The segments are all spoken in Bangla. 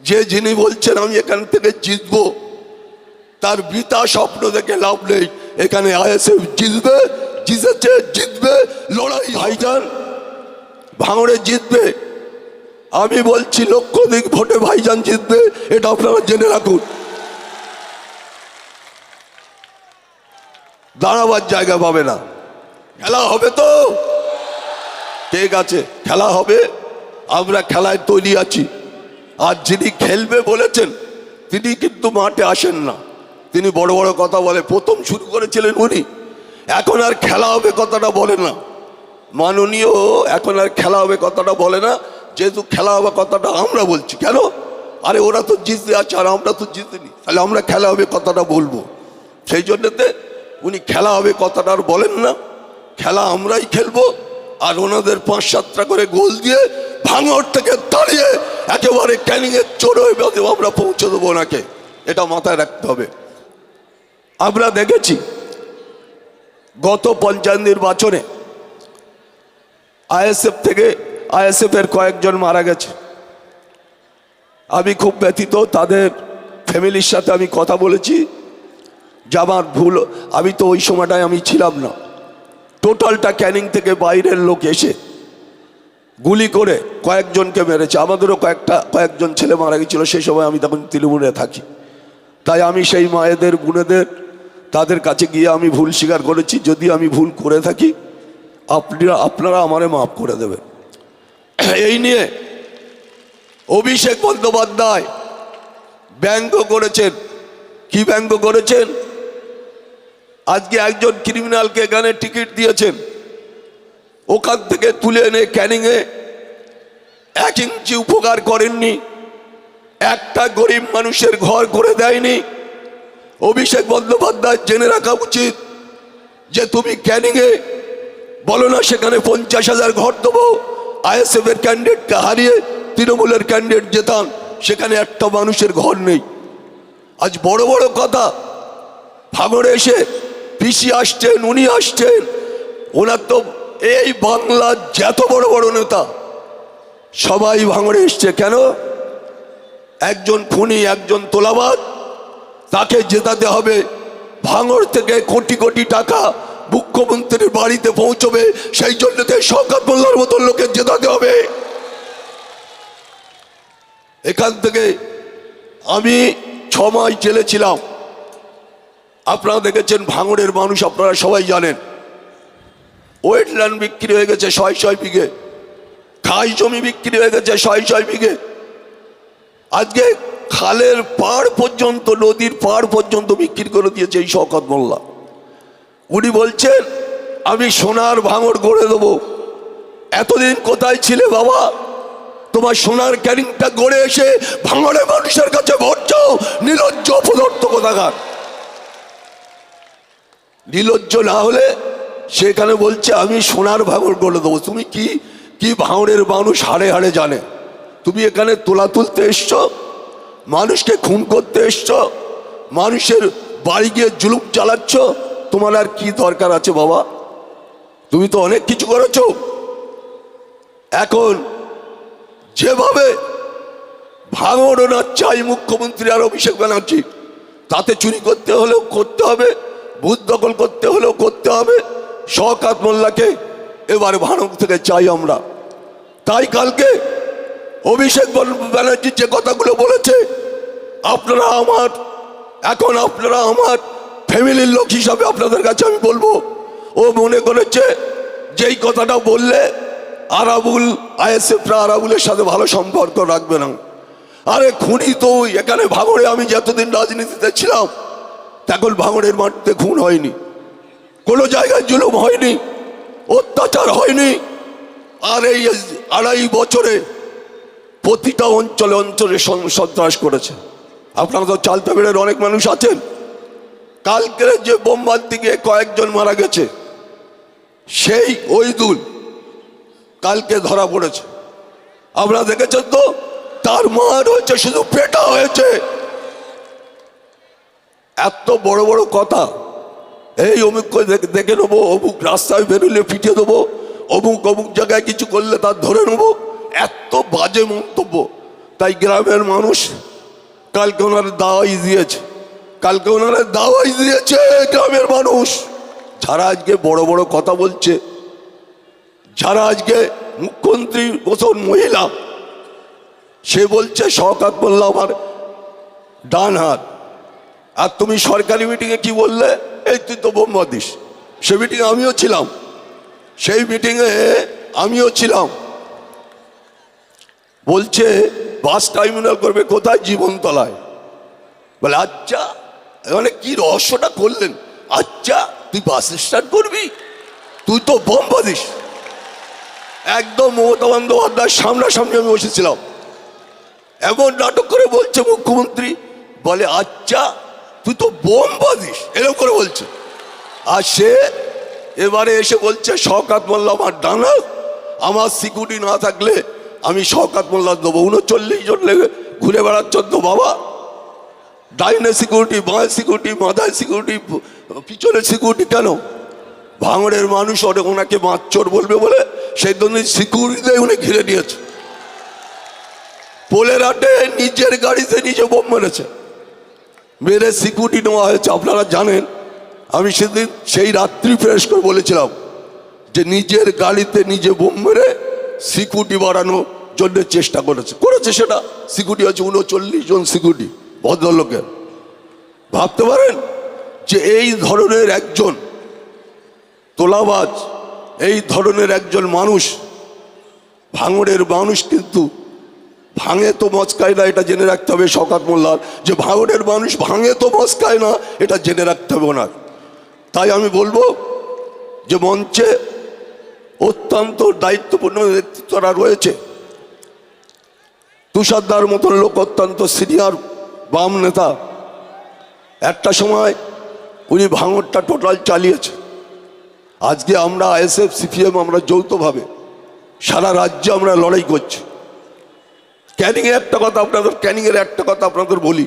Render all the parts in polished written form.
যে যিনি বলছেন আমি এখান থেকে জিতবো, তার বৃথা স্বপ্ন দেখে লাভ নেই। এখানে আইএসএফ জিতবে, জিতেছে, জিতবে, লড়াই ভাইজান ভাঙড়ে জিতবে। আমি বলছি লক্ষাধিক ভোটে ভাইজান জিতবে, এটা আপনারা জেনে রাখুন। দাঁড়াবার জায়গা পাবে না। খেলা হবে তো, ঠিক আছে, খেলা হবে, আমরা খেলায় তৈরি আছি। আর যিনি খেলবে বলেছেন তিনি কিন্তু মাঠে আসেন না, তিনি বড় বড় কথা বলে। প্রথম শুরু করেছিলেন উনি, এখন আর খেলা হবে কথাটা বলে না মাননীয়, এখন আর খেলা হবে কথাটা বলে না। যেহেতু খেলা হবে কথাটা আমরা বলছি, কেন? আরে ওরা তো জিততে আছে আর আমরা তো জিতিনি, তাহলে আমরা খেলা হবে কথাটা বলবো। সেই জন্যতে উনি খেলা হবে কথাটা আর বলেন না, খেলা আমরাই খেলবো। আর ওনাদের 5-7টা করে গোল দিয়ে ভাঙড় থেকে দাঁড়িয়ে একেবারে ক্যানিংয়ের চোর হয়ে আমরা পৌঁছে দেবো ওনাকে, এটা মাথায় রাখতে হবে। আমরা দেখেছি গত পঞ্চায়েত নির্বাচনে আইএসএফ এর কয়েকজন মারা গেছে। আমি খুব ব্যথিত, তাদের ফ্যামিলির সাথে আমি কথা বলেছি যে আমার ভুল, আমি তো ওই সময়টায় আমি ছিলাম না। টোটালটা ক্যানিং থেকে বাইরের লোক এসে গুলি করে কয়েকজনকে মেরেছে। আমাদেরও কয়েকজন ছেলে মারা গেছিল, সেই সময় আমি তখন তৃণমূলে থাকি। তাই আমি সেই মায়েদের বোনেদের তাদের কাছে গিয়ে আমি ভুল স্বীকার করেছি। যদি আমি ভুল করে থাকি আপনারা আমারে মাফ করে দেবেন। এই নিয়ে অভিষেক বন্দ্যোপাধ্যায় ব্যঙ্গ করেছেন। কি ব্যঙ্গ করেছেন? আজকে একজন ক্রিমিনালকে এখানে টিকিট দিয়েছেন, ওখান থেকে তুলে এনে ক্যানিংয়ে 1 ইঞ্চি উপকার করেননি, একটা গরিব মানুষের ঘর করে দেয়নি। অভিষেক বন্দ্যোপাধ্যায় জেনে রাখা উচিত যে তুমি ক্যানিংয়ে বলো না সেখানে 50,000 ঘর দেবো, আইএসএফ এর ক্যান্ডিডেটকে হারিয়ে তৃণমূলের ক্যান্ডিডেট জেতান, সেখানে একটা মানুষের ঘর নেই। আজ বড় বড় কথা, ভাঙড়ে এসে পিসি আসছেন, উনি আসছেন, ওনার তো এই বাংলার যত বড় বড় নেতা সবাই ভাঙড়ে এসছে। কেন? একজন খুনি, একজন তোলাবাজ, তাকে জেতাতে হবে। ভাঙড় থেকে কোটি কোটি টাকা মুখ্যমন্ত্রীর বাড়িতে পৌঁছবে, সেই জন্য শওকত মোল্লার মতো লোকের জেতাতে হবে। এখান থেকে আমি 6 মাস জেলে ছিলাম। আপনারা দেখেছেন ভাঙড়ের মানুষ, আপনারা সবাই জানেন, ওয়েটল্যান্ড বিক্রি হয়ে গেছে 100 বিঘে, খাস জমি বিক্রি হয়ে গেছে 100 বিঘে। আজকে খালের পাড় পর্যন্ত, নদীর পাড় পর্যন্ত বিক্রি করে দিয়েছে এই শওকত মোল্লা। উনি বলছেন আমি সোনার ভাঙড় গড়ে দেবো। এতদিন কোথায় ছিলে বাবা? তোমার সোনার ক্যানিংটা গড়ে এসে ভাঙড়ের মানুষের কাছে ভোট চাও? নির্লজ্জ অপদার্থ কোথাকার। নির্লজ্জ না হলে সেখানে বলছে আমি সোনার ভাঙড় গড়ে দেবো। তুমি কি ভাঙড়ের মানুষ হাড়ে হাড়ে জানে। তুমি এখানে তোলা তুলতে এসছো, মানুষকে খুন করতে এসছো, মানুষের বাড়ি গিয়ে জুলুম চালাচ্ছ, তোমার আর কি দরকার আছে বাবা? তুমি তো অনেক কিছু করেছো। এখন যেভাবে ভাঙড় না চাই মুখ্যমন্ত্রী আর অভিষেক ব্যানার্জি, তাতে চুরি করতে হলেও করতে হবে, ভূত দখল করতে হলেও করতে হবে। শওকত মোল্লাকে এবারে ভাঙড় থেকে চাই আমরা। তাই কালকে অভিষেক ব্যানার্জি যে কথাগুলো বলেছে, আপনারা আমার ফ্যামিলির লোক হিসাবে আপনাদের কাছে আমি বলবো, ও মনে করেছে যেই কথাটা বললে আরাবুল, আইএসএফরা আরাবুলের সাথে ভালো সম্পর্ক রাখবে না। আরে খুনি তো এখানে ভাঙড়ে, আমি যতদিন রাজনীতিতে ছিলাম তখন ভাঙড়ের মাটিতে খুন হয়নি, কোনো জায়গায় জুলুম হয়নি, অত্যাচার হয়নি। আর এই 2.5 বছরে প্রতিটা অঞ্চলে সন্ত্রাস করেছে। আপনারা তো চালতাবেড়ের অনেক মানুষ আছেন, কালকের যে বোমবার দিকে কয়েকজন মারা গেছে, সেই ওইদুল কালকে ধরা পড়েছে। আপনারা দেখেছেন তো, তার মার হয়েছে, শুধু পেটা হয়েছে। এত বড় বড় কথা, এই অমুক দেখে নেবো, অমুক রাস্তায় বেরোলে পিটিয়ে দেবো, অমুক জায়গায় কিছু করলে তার ধরে নেবো, এত বাজে মন্তব্য। তাই গ্রামের মানুষ কালকে ওনারা দাওয়াই দিয়েছে গ্রামের মানুষ। যারা আজকে বড় বড় কথা বলছে, যারা আজকে মুখ্যমন্ত্রী বসন মহিলা, সে বলছে শওকত মোল্লা আমার ডান হাত। আর তুমি সরকারি মিটিংয়ে কি বললে? এই তুই তো বোম্বা দিস। সে মিটিংয়ে আমিও ছিলাম, সেই মিটিংয়ে আমিও ছিলাম। বলছে বাস টার্মিনাল করবে কোথায়? জীবনতলায়। বলে আচ্ছা, মানে কি রহস্যটা করলেন? আচ্ছা তুই বাস স্ট্যান্ড করবি, তুই তো বোম্বা দিস। একদম মমতা বন্দ্যোপাধ্যায়ের সামনাসামনি আমি বসেছিলাম। এমন নাটক করে বলছে মুখ্যমন্ত্রী, বলে আচ্ছা তুই তো বোম্বা দিস, এরকম করে বলছে। আর সে এবারে এসে বলছে শওকত মোল্লা আমার ডানা, আমার সিকিউরিটি না থাকলে আমি শওকত মোল্লা দেবো। 39 জন লেগে ঘুরে বেড়াচ্ছ তো বাবা, ডাইনে সিকিউরিটি, বাঁয়ে সিকিউরিটি, মাথায় সিকিউরিটি, পিছনে সিকিউরিটি কেন? ভাঙড়ের মানুষ ওনাকে মাচ্চর বলবে বলে সেই জন্য সিকিউরিটি উনি ঘিরে নিয়েছে। পোলের হাটে নিজের গাড়িতে নিজে বোম মেরেছে, মেরে সিকিউরিটি নেওয়া হয়েছে। আপনারা জানেন, আমি সেদিন সেই রাত্রি ফ্রেশ করে বলেছিলাম যে নিজের গাড়িতে নিজে বোম মেরে সিকিউরিটি বাড়ানোর জন্য চেষ্টা করেছে সেটা সিকিউরিটি আছে 39 জন সিকিউরিটি ভদ্রলোকের। ভাবতে পারেন যে এই ধরনের একজন তোলাবাজ, এই ধরনের একজন মানুষ, ভাঙড়ের মানুষ কিন্তু ভাঙে তো মস্কায় না, এটা জেনে রাখতে হবে শওকত মোল্লার, যে ভাঙড়ের মানুষ ভাঙে তো মস্কায় না, এটা জেনে রাখতে হবে ওনার। তাই আমি বলবো যে মঞ্চে অত্যন্ত দায়িত্বপূর্ণ নেতৃত্বরা রয়েছে। তুষারদার মতন লোক অত্যন্ত সিনিয়র বাম নেতা, একটা সময় উনি ভাঙড়টা টোটাল চালিয়েছে। আজকে আমরা আইএসএফ সিপিএম আমরা যৌথভাবে সারা রাজ্যে আমরা লড়াই করছি। ক্যানিংয়ের একটা কথা আপনাদের বলি,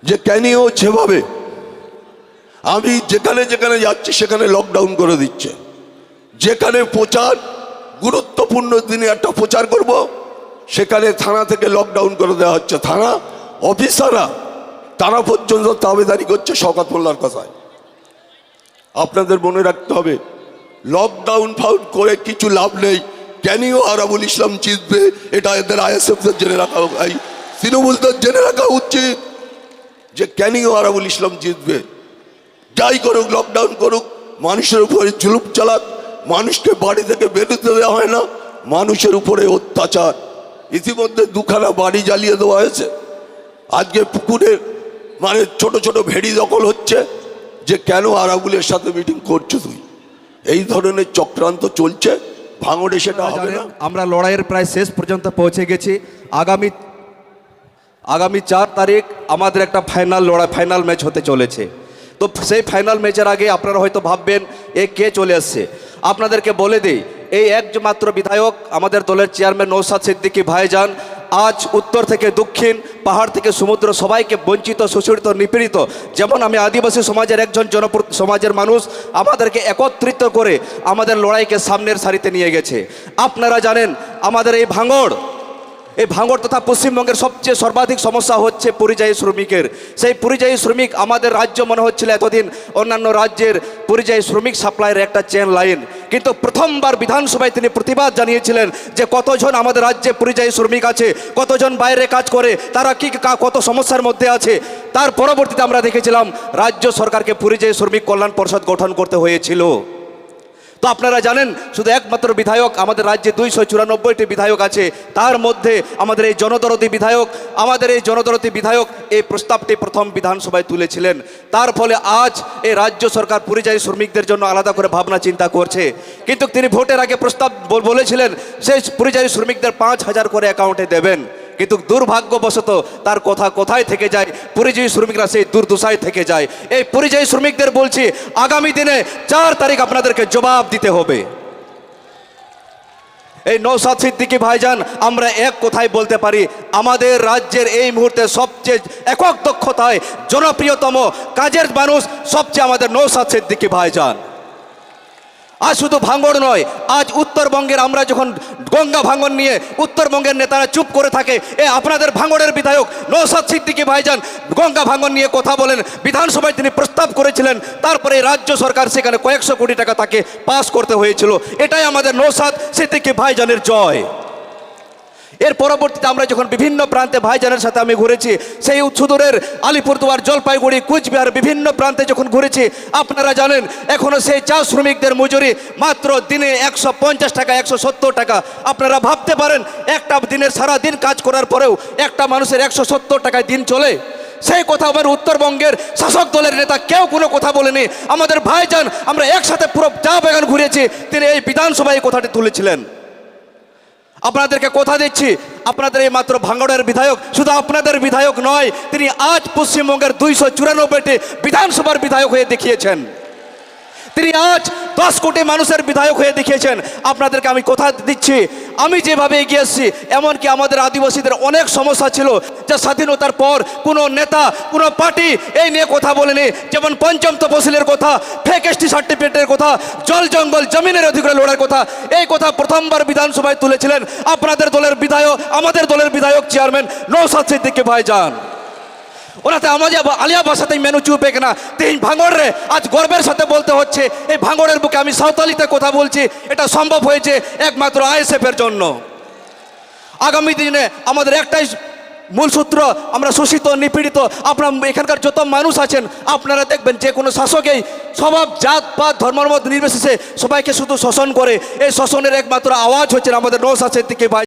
যে ক্যানিংও যেভাবে আমি যেখানে যেখানে যাচ্ছি সেখানে লকডাউন করে দিচ্ছে। যেখানে প্রচার, গুরুত্বপূর্ণ দিনে একটা প্রচার করব, সেখানে থানা থেকে লকডাউন করে দেওয়া হচ্ছে। থানা অফিসাররা তারা পর্যন্ত দাবিদারি করছে শওকত মোল্লার কথায়। আপনাদের মনে রাখতে হবে, লকডাউন ফাউন করে কিছু লাভ নেই। ক্যানিও আরাবুল ইসলাম জিতবে, এটা এদের আইএসএফদের জেনে রাখা, এই তৃণমূলদের জেনে রাখা উচিত যে ক্যানিও আরাবুল ইসলাম জিতবে। যাই করুক, লকডাউন করুক, মানুষের উপরে জুলুম চালাক, মানুষকে বাড়ি থেকে বেরোতে দেওয়া হয় না, মানুষের উপরে অত্যাচার। ইতিমধ্যে 2খানা বাড়ি জ্বালিয়ে দেওয়া হয়েছে। আজকে পুকুরের মানে ছোট ছোট ভেড়ি দখল হচ্ছে, যে কেন আরাবুলের সাথে মিটিং করছো তুই? এই ধরনের চক্রান্ত চলছে ভাঙড়ে, সেটা হবে না। আমরা লড়াইয়ের প্রায় শেষ পর্যন্ত পৌঁছে গেছি। আগামী 4 তারিখ আমাদের একটা ফাইনাল ম্যাচ হতে চলেছে। তো সেই ফাইনাল ম্যাচের আগে আপনারা হয়তো ভাববেন এ কে চলে আসছে। আপনাদেরকে বলে দিই, এই একমাত্র বিধায়ক আমাদের দলের চেয়ারম্যান নওশাদ সিদ্দিকী ভাইজান আজ উত্তর থেকে দক্ষিণ, পাহাড় থেকে সমুদ্র সবাইকে বঞ্চিত, শোষিত, নিপীড়িত, যেমন আমি আদিবাসী সমাজের একজন সমাজের মানুষ, আমাদেরকে একত্রিত করে আমাদের লড়াইকে সামনের সারিতে নিয়ে গেছে। আপনারা জানেন আমাদের এই ভাঙড় তথা পশ্চিমবঙ্গের সবচেয়ে সর্বাধিক সমস্যা হচ্ছে পরিযায়ী শ্রমিকের। সেই পরিযায়ী শ্রমিক আমাদের রাজ্য মনে হচ্ছিল এতদিন অন্যান্য রাজ্যের পরিযায়ী শ্রমিক সাপ্লাইয়ের একটা চেন লাইন, কিন্তু প্রথমবার বিধানসভায় তিনি প্রতিবাদ জানিয়েছিলেন যে কতজন আমাদের রাজ্যে পরিযায়ী শ্রমিক আছে, কতজন বাইরে কাজ করে, তারা কত সমস্যার মধ্যে আছে। তার পরবর্তীতে আমরা দেখেছিলাম রাজ্য সরকারকে পরিযায়ী শ্রমিক কল্যাণ পরিষদ গঠন করতে হয়েছিল। তো আপনারা জানেন শুধু একমাত্র বিধায়ক আমাদের রাজ্যে 294টি বিধায়ক আছে, তার মধ্যে আমাদের এই জনদরদি বিধায়ক এই প্রস্তাবটি প্রথম বিধানসভায় তুলেছিলেন। তার ফলে আজ এই রাজ্য সরকার পরিযায়ী শ্রমিকদের জন্য আলাদা করে ভাবনা চিন্তা করছে। কিন্তু তিনি ভোটের আগে প্রস্তাব বলেছিলেন সেই পরিযায়ী শ্রমিকদের 5000 করে অ্যাকাউন্টে দেবেন, কিন্তু দুর্ভাগ্যবশত তার কথা কোথায় থেকে যায়, পরিযায়ী শ্রমিকরা সেই দুর্দশায় থেকে যায়। এই পরিযায়ী শ্রমিকদের বলছি আগামী দিনে 4 তারিখ আপনাদেরকে জবাব দিতে হবে। এই নওশাদ সিদ্দিকী ভাইজান, আমরা এক কথায় বলতে পারি আমাদের রাজ্যের এই মুহূর্তে সবচেয়ে একক দক্ষতায় জনপ্রিয়তম কাজের মানুষ সবচেয়ে আমাদের নওশাদ সিদ্দিকী ভাইজান। আজ শুধু ভাঙড় নয়, আজ উত্তরবঙ্গের আমরা যখন গঙ্গা ভাঙন নিয়ে উত্তরবঙ্গের নেতারা চুপ করে থাকে, এ আপনাদের ভাঙড়ের বিধায়ক নওশাদ সিদ্দিকী ভাইজান গঙ্গা ভাঙন নিয়ে কথা বলেন, বিধানসভায় তিনি প্রস্তাব করেছিলেন, তারপরে রাজ্য সরকার সেখানে কয়েকশো কোটি টাকা তাকে পাস করতে হয়েছিল। এটাই আমাদের নওশাদ সিদ্দিকী ভাইজানের জয়। এর পরবর্তীতে আমরা যখন বিভিন্ন প্রান্তে ভাইজানের সাথে আমি ঘুরেছি, সেই সুদূরের আলিপুরদুয়ার, জলপাইগুড়ি, কুচবিহার বিভিন্ন প্রান্তে যখন ঘুরেছি, আপনারা জানেন এখনও সেই চা শ্রমিকদের মজুরি মাত্র দিনে 150 টাকা, 170 টাকা। আপনারা ভাবতে পারেন একটা দিনের সারা দিন কাজ করার পরেও একটা মানুষের 170 টাকায় দিন চলে? সেই কথা আবার উত্তরবঙ্গের শাসক দলের নেতা কেউ কোনো কথা বলেনি। আমাদের ভাইজান, আমরা একসাথে পুরো চা বাগান ঘুরেছি, তিনি এই বিধানসভায় এই কথাটি তুলেছিলেন। আপনাদেরকে কথা দিচ্ছি, আপনাদের এই মাত্র ভাঙড়ের বিধায়ক শুধু আপনাদের বিধায়ক নয়, তিনি আজ পশ্চিমবঙ্গের 294টি বিধানসভার বিধায়ক হয়ে দেখিয়েছেন। তিনি আজ 10 কোটি মানুষের বিধায়ক হয়ে দেখিয়েছেন। আপনাদেরকে আমি কথা দিচ্ছি, আমি যেভাবে এগিয়ে এসেছি, এমনকি আমাদের আদিবাসীদের অনেক সমস্যা ছিল যা স্বাধীনতার পর কোনো নেতা, কোনো পার্টি এই নিয়ে কথা বলেনি। যেমন পঞ্চম তফসিলের কথা, ফেক এসটি সার্টিফিকেটের কথা, জল জঙ্গল জমিনের অধিকারে লড়ার কথা, এই কথা প্রথমবার বিধানসভায় তুলেছিলেন আপনাদের দলের বিধায়ক, আমাদের দলের বিধায়ক চেয়ারম্যান নওশাদ সিদ্দিকী ভাইজান। ওনাতে আমাদের আলিয়া ভাষাতেই মেনু চুপে কিনা তিন ভাঙড়ে আজ গর্বের সাথে বলতে হচ্ছে, এই ভাঙড়ের বুকে আমি সাঁওতালিতে কথা বলছি, এটা সম্ভব হয়েছে একমাত্র আইএসএফের জন্য। আগামী দিনে আমাদের একটাই মূল সূত্র, আমরা শোষিত, নিপীড়িত, আপনার এখানকার যত মানুষ আছেন, আপনারা দেখবেন যে কোনো শাসকেই স্বভাব, জাত পাত, ধর্মের মধ্যে নির্বিশেষে সবাইকে শুধু শোষণ করে। এই শোষণের একমাত্র আওয়াজ হচ্ছেন আমাদের নওশাদ সিদ্দিকী ভাই।